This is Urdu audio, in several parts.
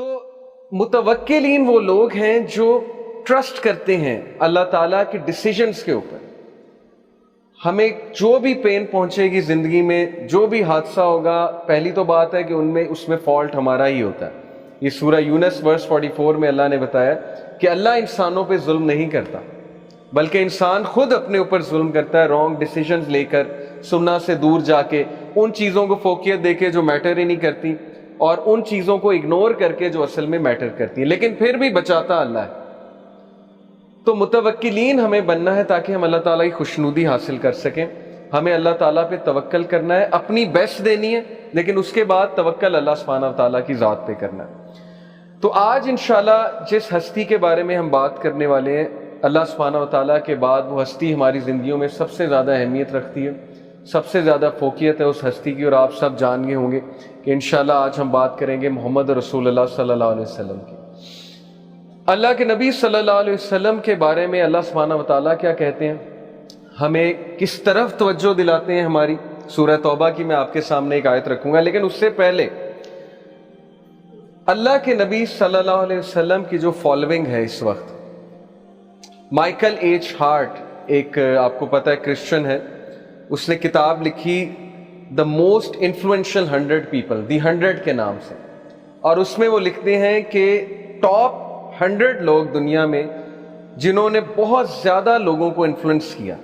تو متوکلین وہ لوگ ہیں جو ٹرسٹ کرتے ہیں اللہ تعالیٰ کے ڈیسیجنز کے اوپر. ہمیں جو بھی پین پہنچے گی زندگی میں، جو بھی حادثہ ہوگا، پہلی تو بات ہے کہ اس میں فالٹ ہمارا ہی ہوتا ہے. یہ سورہ یونس ورس 44 میں اللہ نے بتایا کہ اللہ انسانوں پہ ظلم نہیں کرتا، بلکہ انسان خود اپنے اوپر ظلم کرتا ہے، رانگ ڈیسیجنز لے کر، سننا سے دور جا کے، ان چیزوں کو فوقیت دے کے جو میٹر ہی نہیں کرتی، اور ان چیزوں کو اگنور کر کے جو اصل میں میٹر کرتی ہیں، لیکن پھر بھی بچاتا اللہ ہے. تو متوکلین ہمیں بننا ہے تاکہ ہم اللہ تعالیٰ کی خوشنودی حاصل کر سکیں. ہمیں اللہ تعالیٰ پہ توکل کرنا ہے، اپنی بیسٹ دینی ہے، لیکن اس کے بعد توکل اللہ سبحانہ و تعالیٰ کی ذات پہ کرنا ہے. تو آج انشاءاللہ جس ہستی کے بارے میں ہم بات کرنے والے ہیں، اللہ سبحانہ و تعالیٰ کے بعد وہ ہستی ہماری زندگیوں میں سب سے زیادہ اہمیت رکھتی ہے، سب سے زیادہ فوقیت ہے اس ہستی کی، اور آپ سب جان گئے ہوں گے کہ انشاءاللہ آج ہم بات کریں گے محمد رسول اللہ صلی اللہ علیہ وسلم کی. اللہ کے نبی صلی اللہ علیہ وسلم کے بارے میں اللہ سبحانہ و تعالیٰ کیا کہتے ہیں، ہمیں کس طرف توجہ دلاتے ہیں ہماری. سورہ توبہ کی میں آپ کے سامنے ایک آیت رکھوں گا، لیکن اس سے پہلے اللہ کے نبی صلی اللہ علیہ وسلم کی جو فالوئنگ ہے اس وقت، مائیکل ایچ ہارٹ ایک آپ کو پتہ ہے کرسچن ہے، اس نے کتاب لکھی دا موسٹ انفلوئنشل 100 پیپل، دی 100 کے نام سے، اور اس میں وہ لکھتے ہیں کہ ٹاپ 100 لوگ دنیا میں جنہوں نے بہت زیادہ لوگوں کو انفلوئنس کیا،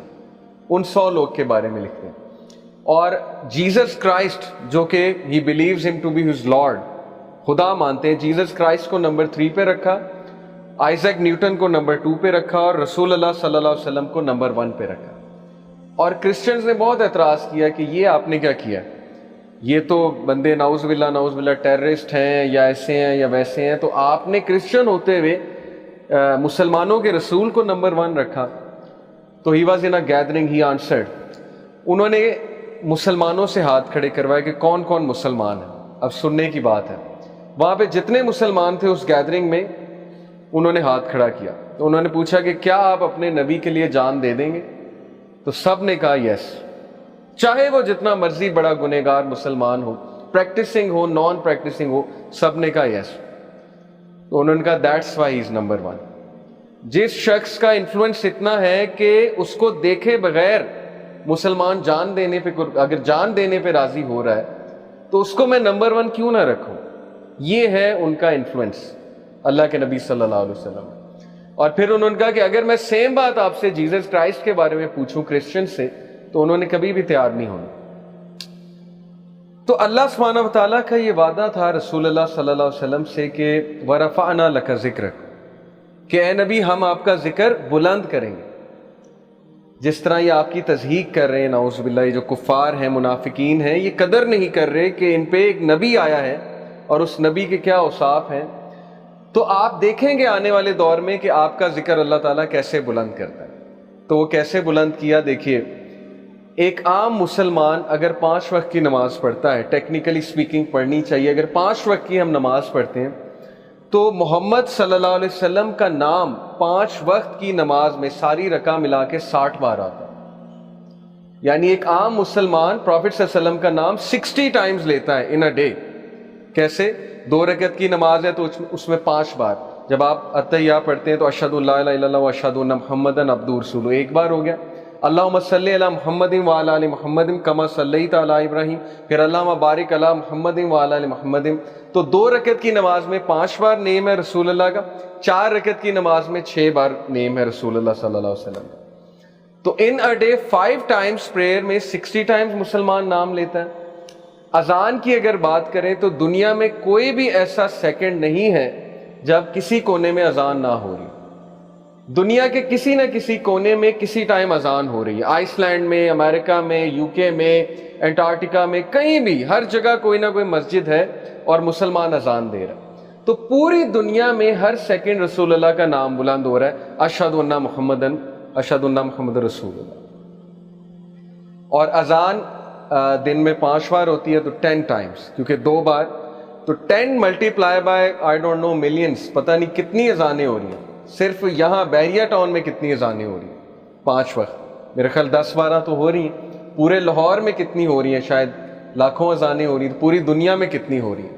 ان 100 لوگ کے بارے میں لکھتے ہیں. اور جیزس کرائسٹ جو کہ ہی بلیوز ہم ٹو بی ہز لارڈ، خدا مانتے ہیں، جیزس کرائسٹ کو نمبر 3 پہ رکھا، آئزیک نیوٹن کو نمبر 2 پہ رکھا، اور رسول اللہ صلی اللہ علیہ وسلم کو نمبر 1 پہ رکھا. اور کرسچنز نے بہت اعتراض کیا کہ یہ آپ نے کیا کیا، یہ تو بندے نعوذ باللہ ٹیررسٹ ہیں یا ایسے ہیں یا ویسے ہیں، تو آپ نے کرسچن ہوتے ہوئے مسلمانوں کے رسول کو نمبر 1 رکھا. تو he was in a gathering, he answered, انہوں نے مسلمانوں سے ہاتھ کھڑے کروائے کہ کون کون مسلمان ہیں. اب سننے کی بات ہے، وہاں پہ جتنے مسلمان تھے اس گیدرنگ میں انہوں نے ہاتھ کھڑا کیا. تو انہوں نے پوچھا کہ کیا آپ اپنے نبی کے لیے جان دے دیں گے؟ تو سب نے کہا یس، چاہے وہ جتنا مرضی بڑا گنہگار مسلمان ہو، پریکٹسنگ ہو نان پریکٹسنگ ہو، سب نے کہا یس. تو انہوں نے کہا that's why he is number 1. جس شخص کا انفلوئنس اتنا ہے کہ اس کو دیکھے بغیر مسلمان جان دینے پہ، اگر جان دینے پہ راضی ہو رہا ہے تو اس کو میں نمبر 1 کیوں نہ رکھوں. یہ ہے ان کا انفلوئنس اللہ کے نبی صلی اللہ علیہ وسلم. اور پھر انہوں نے کہا کہ اگر میں سیم بات آپ سے جیزس کرائسٹ کے بارے میں پوچھوں کرسچن سے، تو انہوں نے کبھی بھی تیار نہیں ہونا. تو اللہ سبحانہ و تعالیٰ کا یہ وعدہ تھا رسول اللہ صلی اللہ علیہ وسلم سے کہ وَرَفَعْنَا لَكَ ذِكْرَكَ، کہ اے نبی ہم آپ کا ذکر بلند کریں گے. جس طرح یہ آپ کی تضحیق کر رہے ہیں نعوذ باللہ، یہ جو کفار ہیں، منافقین ہیں، یہ قدر نہیں کر رہے کہ ان پہ ایک نبی آیا ہے اور اس نبی کے کیا اوصاف ہیں. تو آپ دیکھیں گے آنے والے دور میں کہ آپ کا ذکر اللہ تعالیٰ کیسے بلند کرتا ہے. تو وہ کیسے بلند کیا، دیکھیے، ایک عام مسلمان اگر 5 وقت کی نماز پڑھتا ہے، ٹیکنیکلی سپیکنگ پڑھنی چاہیے، اگر 5 وقت کی ہم نماز پڑھتے ہیں تو محمد صلی اللہ علیہ وسلم کا نام 5 وقت کی نماز میں ساری رکعہ ملا کے 60 بار آتا ہے. یعنی ایک عام مسلمان پروفٹ صلی اللہ علیہ وسلم کا نام 60 ٹائمز لیتا ہے ان اے ڈے. کیسے؟ 2 رکعت کی نماز ہے تو اس میں 5 بار. جب آپ اتحیہ پڑھتے ہیں تو اشہد ان لا الہ الا اللہ و اشہد ان محمدن عبدہ ورسولہ، 1 بار ہو گیا. اللہم صلی علی محمد وعلی آل محمد کما صلیت علی ابراہیم، پھر اللہم بارک علی محمد وعلی آل محمد. تو 2 رکعت کی نماز میں 5 بار نیم ہے رسول اللہ کا، 4 رکعت کی نماز میں 6 بار نیم ہے رسول اللہ صلی اللہ علیہ وسلم. تو ان اے ڈے 5 ٹائمز پریئر میں 60 ٹائمز مسلمان نام لیتا ہے. اذان کی اگر بات کریں تو دنیا میں کوئی بھی ایسا سیکنڈ نہیں ہے جب کسی کونے میں اذان نہ ہو رہی. دنیا کے کسی نہ کسی کونے میں کسی ٹائم اذان ہو رہی ہے. آئس لینڈ میں، امریکہ میں، یو کے میں، انٹارکٹیکا میں، کہیں بھی، ہر جگہ کوئی نہ کوئی مسجد ہے اور مسلمان اذان دے رہا ہے. تو پوری دنیا میں ہر سیکنڈ رسول اللہ کا نام بلند ہو رہا ہے، اشہد ان محمد رسول اللہ. اور اذان دن میں 5 بار ہوتی ہے تو 10 ٹائمز، کیونکہ 2 بار، تو 10 multiply by I don't know millions, پتہ نہیں کتنی اذانیں ہو رہی ہیں. صرف یہاں بحریہ ٹاؤن میں کتنی اذانیں ہو رہی ہیں 5 وقت، میرے خیال 10-12 تو ہو رہی ہیں. پورے لاہور میں کتنی ہو رہی ہیں، شاید لاکھوں اذانیں ہو رہی ہیں. پوری دنیا میں کتنی ہو رہی ہیں.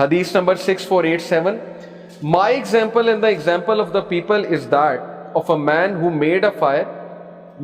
Hadith number 6487. My example and the example of the people is that of a man who made a fire.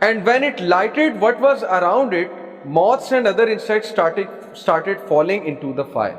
and when it lighted what was around it, moths and other insects started falling into the fire.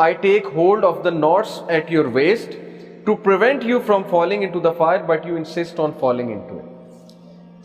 I take hold of the knots at your waist to prevent you from falling into the fire, but you insist on falling into it.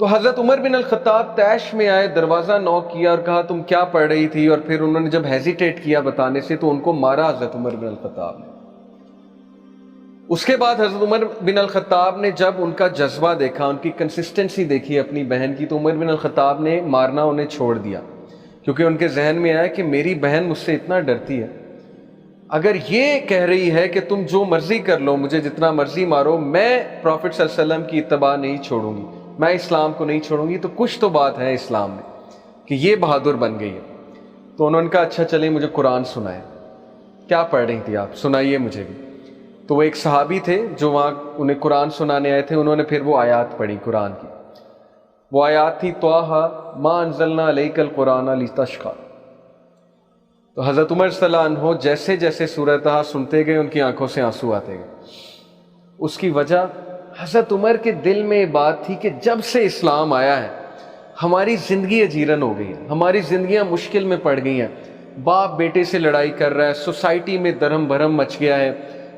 تو حضرت عمر بن الخطاب طیش میں آئے، دروازہ نوک کیا اور کہا تم کیا پڑھ رہی تھی، اور پھر انہوں نے جب ہیزیٹیٹ کیا بتانے سے تو ان کو مارا حضرت عمر بن الخطاب نے۔ اس کے بعد حضرت عمر بن الخطاب نے جب ان کا جذبہ دیکھا، ان کی کنسسٹنسی دیکھی اپنی بہن کی، تو عمر بن الخطاب نے مارنا انہیں چھوڑ دیا، کیونکہ ان کے ذہن میں آیا کہ میری بہن مجھ سے اتنا ڈرتی ہے، اگر یہ کہہ رہی ہے کہ تم جو مرضی کر لو، مجھے جتنا مرضی مارو، میں پروفٹ صلی اللہ علیہ وسلم کی اتباع نہیں چھوڑوں گی، میں اسلام کو نہیں چھوڑوں گی، تو کچھ تو بات ہے اسلام میں کہ یہ بہادر بن گئی ہے۔ تو انہوں نے کہا اچھا چلیں مجھے قرآن سنائیں۔ کیا پڑھ رہی تھی آپ؟ سنائیے مجھے بھی۔ تو وہ ایک صحابی تھے جو وہاں انہیں قرآن سنانے آئے تھے، انہوں نے پھر وہ آیات پڑھی قرآن کی۔ وہ آیات تھی طٰہٰ ما انزلنا علیک القرآن لتشقیٰ۔ تو حضرت عمر صلی اللہ عنہ جیسے جیسے سورہ طٰہٰ سنتے گئے ان کی آنکھوں سے آنسو آتے گئے۔ اس کی وجہ حضرت عمر کے دل میں یہ بات تھی کہ جب سے اسلام آیا ہے ہماری زندگی اجیرن ہو گئی ہے، ہماری زندگیاں مشکل میں پڑ گئی ہیں، باپ بیٹے سے لڑائی کر رہا ہے، سوسائٹی میں درہم بھرم مچ گیا ہے،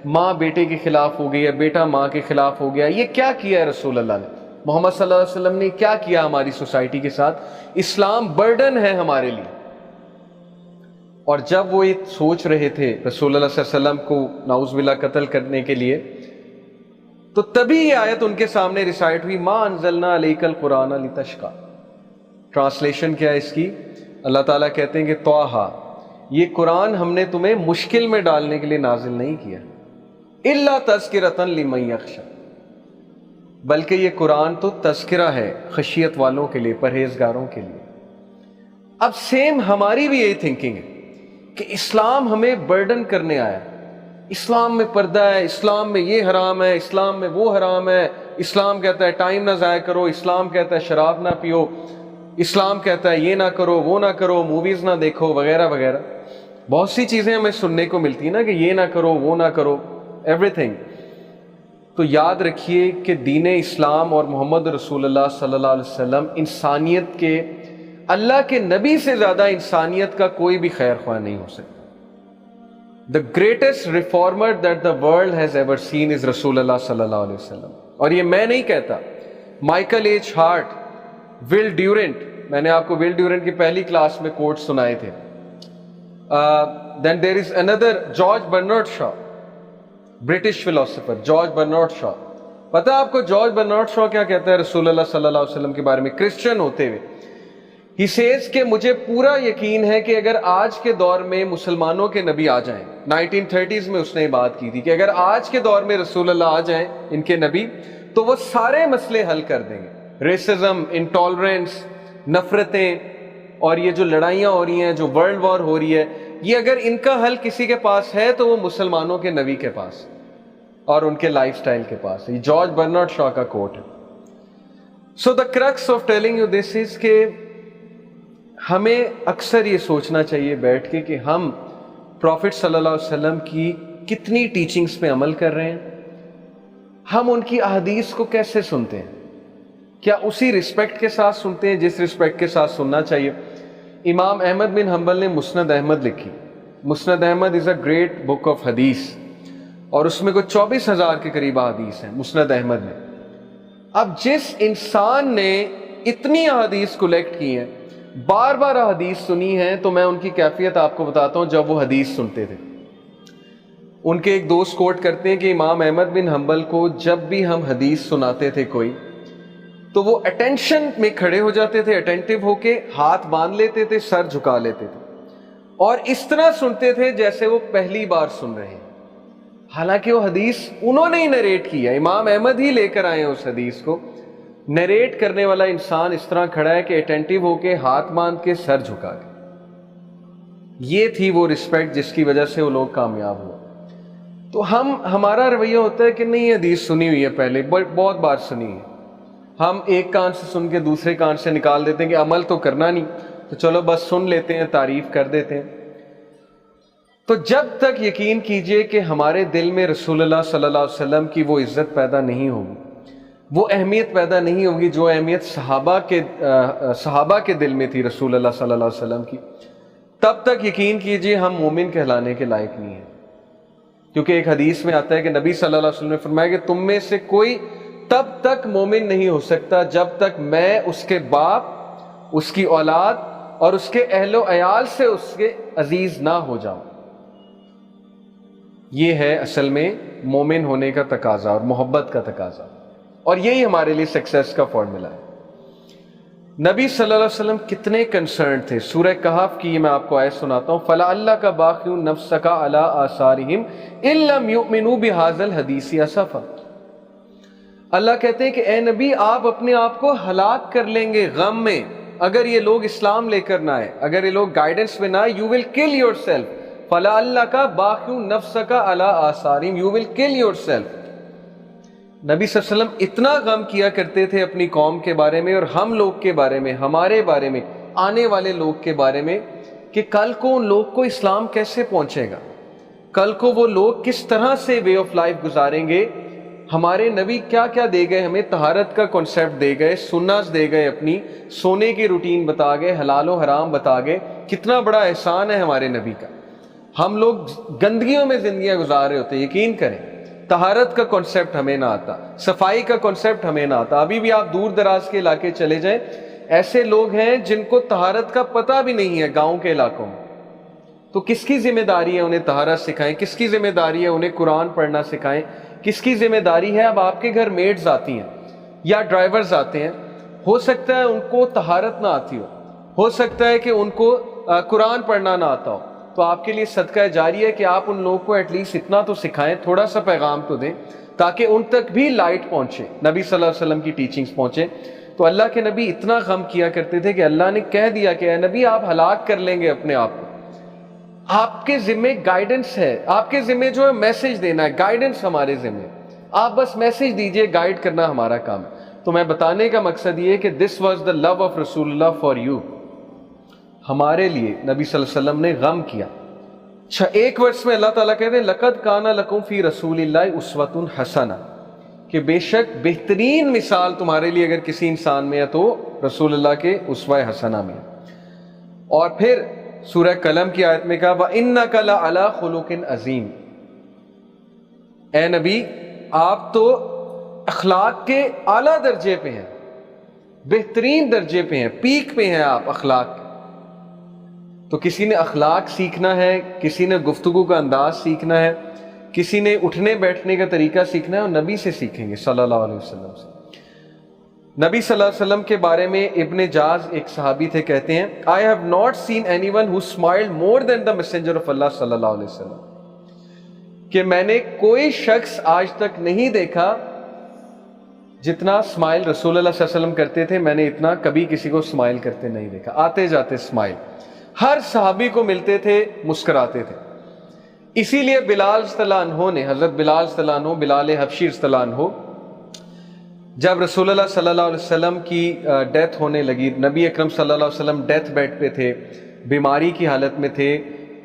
ماں بیٹے کے خلاف ہو گئی ہے، بیٹا ماں کے خلاف ہو گیا۔ یہ کیا کیا ہے رسول اللہ نے، محمد صلی اللہ علیہ وسلم نے کیا کیا ہماری سوسائٹی کے ساتھ؟ اسلام برڈن ہے ہمارے لیے۔ اور جب وہ یہ سوچ رہے تھے رسول اللہ صلی اللہ علیہ وسلم کو نعوذ باللہ قتل کرنے کے لیے، تو تبھی یہ آیت ان کے سامنے ریسائٹ ہوئی، ما انزلنا علیک القرآن لتشقیٰ۔ ٹرانسلیشن کیا ہے اس کی؟ اللہ تعالیٰ کہتے ہیں کہ طٰہٰ، یہ قرآن ہم نے تمہیں مشکل میں ڈالنے کے لیے نازل نہیں کیا، الا تذکرۃ لمن یخشیٰ، بلکہ یہ قرآن تو تذکرہ ہے خشیت والوں کے لیے، پرہیزگاروں کے لیے۔ اب سیم ہماری بھی یہی تھنکنگ ہے کہ اسلام ہمیں برڈن کرنے آیا، اسلام میں پردہ ہے، اسلام میں یہ حرام ہے، اسلام میں وہ حرام ہے، اسلام کہتا ہے ٹائم نہ ضائع کرو، اسلام کہتا ہے شراب نہ پیو، اسلام کہتا ہے یہ نہ کرو وہ نہ کرو، موویز نہ دیکھو، وغیرہ وغیرہ۔ بہت سی چیزیں ہمیں سننے کو ملتی ہیں نا کہ یہ نہ کرو وہ نہ کرو، ایوری تھنگ۔ تو یاد رکھیے کہ دین اسلام اور محمد رسول اللہ صلی اللہ علیہ وسلم انسانیت کے، اللہ کے نبی سے زیادہ انسانیت کا کوئی بھی خیر خواہ نہیں ہو سکتا۔ The greatest reformer that the world has ever seen is رسول اللہ صلی اللہ علیہ وسلم۔ اور یہ میں نہیں کہتا، مائیکل ایچ ہارٹ، ول ڈیورنٹ، میں نے آپ کو ول ڈیورنٹ کی پہلی کلاس میں کوٹ سنائے تھے۔ Then there is another George Bernard Shaw, British philosopher George Bernard Shaw. پتہ آپ کو جارج برنارڈ شاء کیا کہتا ہے رسول اللہ صلی اللہ علیہ وسلم کے بارے میں، کرسچن ہوتے ہوئے؟ He says کہ مجھے پورا یقین ہے کہ اگر آج کے دور میں مسلمانوں کے نبی آ جائیں، 1930s میں اس نے بات کی تھی کہ اگر آج کے دور میں رسول اللہ آ جائیں ان کے نبی، تو وہ سارے مسئلے حل کر دیں گے، ریسزم، انٹالرنس، نفرتیں، اور یہ جو لڑائیاں ہو رہی ہیں، جو ورلڈ وار ہو رہی ہے، یہ اگر ان کا حل کسی کے پاس ہے تو وہ مسلمانوں کے نبی کے پاس اور ان کے لائف سٹائل کے پاس۔ یہ جارج برنارڈ شاء کا کوٹ ہے۔ So the crux of telling you this is کہ ہمیں اکثر یہ سوچنا چاہیے بیٹھ کے کہ ہم پروفٹ صلی اللہ علیہ وسلم کی کتنی ٹیچنگز پہ عمل کر رہے ہیں، ہم ان کی احادیث کو کیسے سنتے ہیں، کیا اسی رسپیکٹ کے ساتھ سنتے ہیں جس رسپیکٹ کے ساتھ سننا چاہیے؟ امام احمد بن حنبل نے مسند احمد لکھی۔ مسند احمد از اے گریٹ بک آف حدیث، اور اس میں کوئی 24,000 کے قریب احادیث ہیں مسند احمد میں۔ اب جس انسان نے اتنی احادیث کلیکٹ کی ہیں، بار بار حدیث سنی ہے، تو میں ان کی کیفیت آپ کو بتاتا ہوں جب وہ حدیث سنتے تھے۔ ان کے ایک دوست کوٹ کرتے ہیں کہ امام احمد بن حنبل کو جب بھی ہم حدیث سناتے تھے کوئی، تو وہ اٹینشن میں کھڑے ہو جاتے تھے، اٹینٹیو ہو کے ہاتھ باندھ لیتے تھے، سر جھکا لیتے تھے، اور اس طرح سنتے تھے جیسے وہ پہلی بار سن رہے ہیں، حالانکہ وہ حدیث انہوں نے ہی نریٹ کی ہے، امام احمد ہی لے کر آئے ہیں اس حدیث کو۔ نریٹ کرنے والا انسان اس طرح کھڑا ہے کہ اٹینٹیو ہو کے، ہاتھ باندھ کے، سر جھکا کے۔ یہ تھی وہ رسپیکٹ جس کی وجہ سے وہ لوگ کامیاب ہوئے۔ تو ہمارا رویہ ہوتا ہے کہ نہیں، یہ حدیث سنی ہوئی ہے پہلے، بہت بار سنی ہے، ہم ایک کان سے سن کے دوسرے کان سے نکال دیتے ہیں کہ عمل تو کرنا نہیں، تو چلو بس سن لیتے ہیں، تعریف کر دیتے ہیں۔ تو جب تک یقین کیجئے کہ ہمارے دل میں رسول اللہ صلی اللہ علیہ وسلم کی وہ عزت پیدا نہیں ہوگی، وہ اہمیت پیدا نہیں ہوگی جو اہمیت صحابہ کے دل میں تھی رسول اللہ صلی اللہ علیہ وسلم کی، تب تک یقین کیجئے ہم مومن کہلانے کے لائق نہیں ہیں۔ کیونکہ ایک حدیث میں آتا ہے کہ نبی صلی اللہ علیہ وسلم نے فرمایا کہ تم میں سے کوئی تب تک مومن نہیں ہو سکتا جب تک میں اس کے باپ، اس کی اولاد اور اس کے اہل و عیال سے اس کے عزیز نہ ہو جاؤں۔ یہ ہے اصل میں مومن ہونے کا تقاضا اور محبت کا تقاضا، اور یہی ہمارے لیے سکسیس کا فارمولا ہے۔ نبی صلی اللہ علیہ وسلم کتنے کنسرن تھے۔ سورہ کہف کی میں آپ کو آیت سناتا ہوں، فَلَعَلَّكَ بَاخِعٌ نَفْسَكَ عَلَىٰ آثَارِهِمْ إِن لَّمْ يُؤْمِنُوا بِهَٰذَا الْحَدِيثِ أَسَفًا۔ اللہ کہتے ہیں کہ اے نبی آپ اپنے آپ کو ہلاک کر لیں گے غم میں، اگر یہ لوگ اسلام لے کر نہ آئے، اگر یہ لوگ گائیڈنس میں نہ آئے، you will kill yourself۔ فَلَعَلَّكَ بَاخِعٌ نَفْسَكَ عَلَىٰ آثَارِهِمْ، you will kill yourself۔ نبی صلی اللہ علیہ وسلم اتنا غم کیا کرتے تھے اپنی قوم کے بارے میں اور ہم لوگ کے بارے میں، ہمارے بارے میں، آنے والے لوگ کے بارے میں، کہ کل کو ان لوگ کو اسلام کیسے پہنچے گا، کل کو وہ لوگ کس طرح سے وے آف لائف گزاریں گے۔ ہمارے نبی کیا کیا دے گئے ہمیں، طہارت کا کنسیپٹ دے گئے، سنت دے گئے، اپنی سونے کی روٹین بتا گئے، حلال و حرام بتا گئے۔ کتنا بڑا احسان ہے ہمارے نبی کا۔ ہم لوگ گندگیوں میں زندگیاں گزار رہے ہوتے، یقین کریں، طہارت کا کنسیپٹ ہمیں نہ آتا، صفائی کا کنسیپٹ ہمیں نہ آتا۔ ابھی بھی آپ دور دراز کے علاقے چلے جائیں، ایسے لوگ ہیں جن کو طہارت کا پتہ بھی نہیں ہے گاؤں کے علاقوں میں۔ تو کس کی ذمہ داری ہے انہیں طہارت سکھائیں، کس کی ذمہ داری ہے انہیں قرآن پڑھنا سکھائیں، کس کی ذمہ داری ہے؟ اب آپ کے گھر میڈز آتی ہیں یا ڈرائیورز آتے ہیں، ہو سکتا ہے ان کو طہارت نہ آتی ہو سکتا ہے کہ ان کو قرآن پڑھنا نہ آتا ہو، تو آپ کے لیے صدقہ جاری ہے کہ آپ ان لوگوں کو ایٹ لیسٹ اتنا تو سکھائیں، تھوڑا سا پیغام تو دیں، تاکہ ان تک بھی لائٹ پہنچے، نبی صلی اللہ علیہ وسلم کی ٹیچنگز پہنچے۔ تو اللہ کے نبی اتنا غم کیا کرتے تھے کہ اللہ نے کہہ دیا کہ اے نبی آپ ہلاک کر لیں گے اپنے آپ کو، آپ کے ذمہ گائیڈنس ہے، آپ کے ذمہ جو ہے میسج دینا ہے، گائیڈنس ہمارے ذمہ، آپ بس میسج دیجئے، گائیڈ کرنا ہمارا کام ہے۔ تو میں بتانے کا مقصد یہ ہے کہ this was the love of رسول اللہ فار یو، ہمارے لیے نبی صلی اللہ علیہ وسلم نے غم کیا۔ اچھا، ایک ورس میں اللہ تعالیٰ کہتے ہیں لَقَدْ كَانَ لَكُمْ فِي رَسُولِ اللَّهِ أُسْوَةٌ حَسَنَةٌ، کہ بے شک بہترین مثال تمہارے لیے اگر کسی انسان میں ہے تو رسول اللہ کے اسوہ حسنہ میں۔ اور پھر سورہ قلم کی آیت میں کہا وَإِنَّكَ لَعَلَىٰ خُلُقٍ عَظِيمٍ، اے نبی آپ تو اخلاق کے اعلیٰ درجے پہ ہیں، بہترین درجے پہ ہیں، پیک پہ ہیں آپ اخلاق۔ تو کسی نے اخلاق سیکھنا ہے، کسی نے گفتگو کا انداز سیکھنا ہے، کسی نے اٹھنے بیٹھنے کا طریقہ سیکھنا ہے، اور نبی سے سیکھیں گے صلی اللہ علیہ وسلم سے۔ نبی صلی اللہ علیہ وسلم کے بارے میں ابن جاز ایک صحابی تھے، کہتے ہیں I have not seen anyone who smiled more than the messenger of Allah صلی اللہ علیہ وسلم، کہ میں نے کوئی شخص آج تک نہیں دیکھا جتنا اسمائل رسول اللہ صلی اللہ علیہ وسلم کرتے تھے، میں نے اتنا کبھی کسی کو اسمائل کرتے نہیں دیکھا، آتے جاتے اسمائل، ہر صحابی کو ملتے تھے مسکراتے تھے۔ اسی لیے بلال رضی اللہ عنہ نے، حضرت بلال رضی اللہ عنہ، بلال حبشی رضی اللہ عنہ، جب رسول اللہ صلی اللہ علیہ وسلم کی ڈیتھ ہونے لگی، نبی اکرم صلی اللہ علیہ وسلم ڈیتھ بیڈ پہ تھے، بیماری کی حالت میں تھے،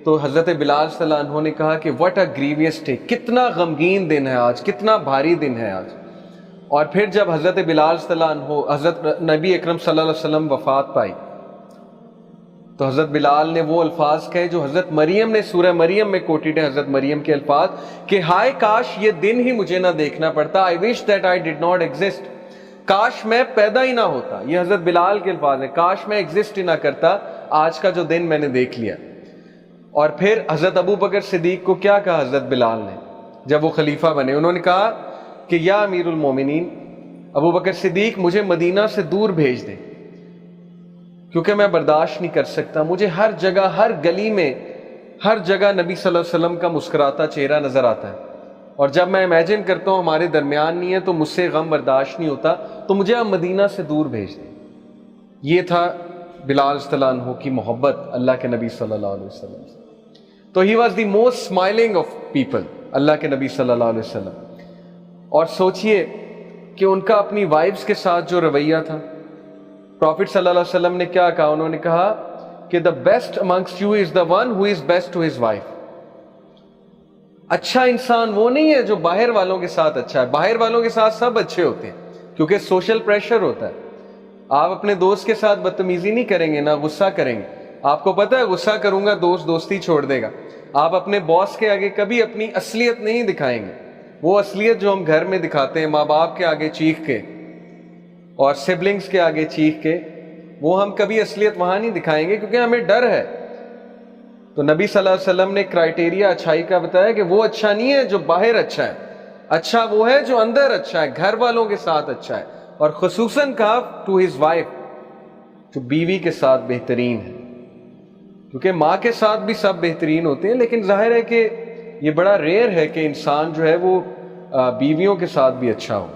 تو حضرت بلال صلی اللہ عنہ نے کہا کہ what a grievous day، کتنا غمگین دن ہے آج، کتنا بھاری دن ہے آج۔ اور پھر جب حضرت بلال صلی اللہ عنہ، حضرت نبی اکرم صلی اللہ علیہ وسلم وفات پائی، تو حضرت بلال نے وہ الفاظ کہے جو حضرت مریم نے سورہ مریم میں کوٹیڈ ہیں، حضرت مریم کے الفاظ کہ ہائے کاش یہ دن ہی مجھے نہ دیکھنا پڑتا، I wish that I did not exist، کاش میں پیدا ہی نہ ہوتا۔ یہ حضرت بلال کے الفاظ ہیں، کاش میں ایگزسٹ ہی نہ کرتا، آج کا جو دن میں نے دیکھ لیا۔ اور پھر حضرت ابو بکر صدیق کو کیا کہا حضرت بلال نے جب وہ خلیفہ بنے؟ انہوں نے کہا کہ یا امیر المومنین، ابو بکر صدیق مجھے مدینہ سے دور بھیج دیں، کیونکہ میں برداشت نہیں کر سکتا، مجھے ہر جگہ، ہر گلی میں، ہر جگہ نبی صلی اللہ علیہ وسلم کا مسکراتا چہرہ نظر آتا ہے، اور جب میں امیجن کرتا ہوں ہمارے درمیان نہیں ہے تو مجھ سے غم برداشت نہیں ہوتا، تو مجھے آپ مدینہ سے دور بھیج دیں۔ یہ تھا بلال رضی اللہ عنہ کی محبت اللہ کے نبی صلی اللہ علیہ وسلم سے۔ تو he was the most smiling of people, اللہ کے نبی صلی اللہ علیہ وسلم۔ اور سوچئے کہ ان کا اپنی وائفز کے ساتھ جو رویہ تھا، پروفٹ صلی اللہ علیہ وسلم نے کیا کہا؟ انہوں نے کہا کہ the best amongst you is the one who is best to his wife۔ اچھا انسان وہ نہیں ہے جو باہر والوں کے ساتھ اچھا ہے، باہر والوں کے ساتھ سب اچھے ہوتے ہیں کیونکہ سوشل پریشر ہوتا ہے۔ آپ اپنے دوست کے ساتھ بدتمیزی نہیں کریں گے، نہ غصہ کریں گے، آپ کو پتہ ہے غصہ کروں گا دوست دوستی چھوڑ دے گا۔ آپ اپنے باس کے آگے کبھی اپنی اصلیت نہیں دکھائیں گے، وہ اصلیت جو ہم گھر میں دکھاتے ہیں ماں باپ کے آگے چیخ کے اور سبلنگز کے آگے چیخ کے، وہ ہم کبھی اصلیت وہاں نہیں دکھائیں گے کیونکہ ہمیں ڈر ہے۔ تو نبی صلی اللہ علیہ وسلم نے کرائٹیریا اچھائی کا بتایا کہ وہ اچھا نہیں ہے جو باہر اچھا ہے، اچھا وہ ہے جو اندر اچھا ہے، گھر والوں کے ساتھ اچھا ہے، اور خصوصاً کہا ٹو ہز وائف، جو بیوی کے ساتھ بہترین ہے، کیونکہ ماں کے ساتھ بھی سب بہترین ہوتے ہیں، لیکن ظاہر ہے کہ یہ بڑا ریئر ہے کہ انسان جو ہے وہ بیویوں کے ساتھ بھی اچھا ہو۔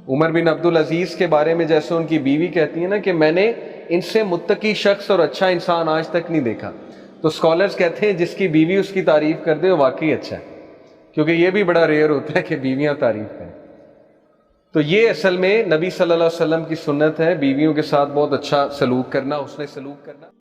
عمر بن عبدالعزیز کے بارے میں جیسے ان کی بیوی کہتی ہے نا کہ میں نے ان سے متقی شخص اور اچھا انسان آج تک نہیں دیکھا، تو اسکالرز کہتے ہیں جس کی بیوی اس کی تعریف کر دے وہ واقعی اچھا ہے، کیونکہ یہ بھی بڑا ریئر ہوتا ہے کہ بیویاں تعریف کریں۔ تو یہ اصل میں نبی صلی اللہ علیہ وسلم کی سنت ہے، بیویوں کے ساتھ بہت اچھا سلوک کرنا، حسن سلوک کرنا۔